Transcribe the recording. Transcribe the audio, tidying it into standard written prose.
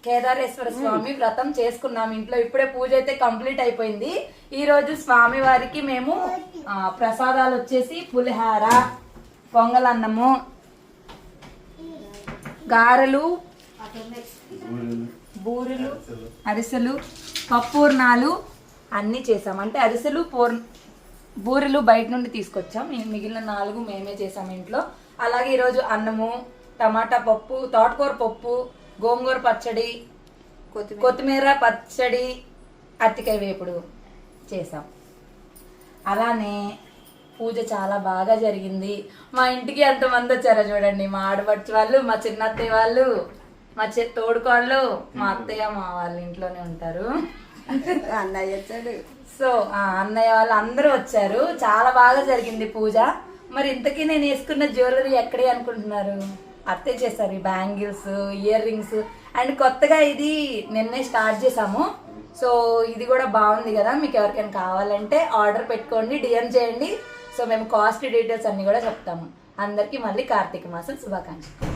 కేదారేశ్వర స్వామి వ్రతం చేసుకున్నాం ఇంట్లో. ఇప్పుడే పూజ అయితే కంప్లీట్ అయిపోయింది. ఈ రోజు స్వామి వారికి మేము ప్రసాదాలు వచ్చేసి పులిహార, పొంగలన్నము, గారెలు, బూరెలు, అరిసెలు, పప్పూర్ణాలు అన్నీ చేసాం. అంటే అరిసెలు బూరెలు బయట నుండి తీసుకొచ్చాం, మిగిలిన 4 మేమే చేసాం ఇంట్లో. అలాగే ఈరోజు అన్నము, టమాటా పప్పు, తోటకూర పప్పు, గోంగూర పచ్చడి, కొత్తిమీర పచ్చడి, అరటికాయ వేపుడు చేసాం. అలానే పూజ చాలా బాగా జరిగింది. మా ఇంటికి ఎంతమంది వచ్చారో చూడండి. మా ఆడపడుచు వాళ్ళు, మా చిన్నత్తయ్య వాళ్ళు, మా తోడుకోళ్ళు, మా అత్తయ్య మా వాళ్ళ ఇంట్లోనే ఉంటారు. అన్నయ్య వచ్చాడు. సో అన్నయ్య వాళ్ళు అందరూ వచ్చారు. చాలా బాగా జరిగింది పూజ. మరి ఇంతకీ నేను వేసుకున్న జ్యువెలరీ ఎక్కడే అనుకుంటున్నారు? అత్తయ్య చేశారు. ఈ బ్యాంగిల్స్, ఇయర్ రింగ్స్ అండ్ కొత్తగా ఇది నిన్నే స్టార్ట్ చేసాము. సో ఇది కూడా బాగుంది కదా. మీకు ఎవరికైనా కావాలంటే ఆర్డర్ పెట్టుకోండి, డిఎం చేయండి. సో మేము కాస్ట్ డీటెయిల్స్ అన్ని కూడా చెప్తాము. అందరికీ మళ్ళీ కార్తీక మాసం శుభాకాంక్షలు.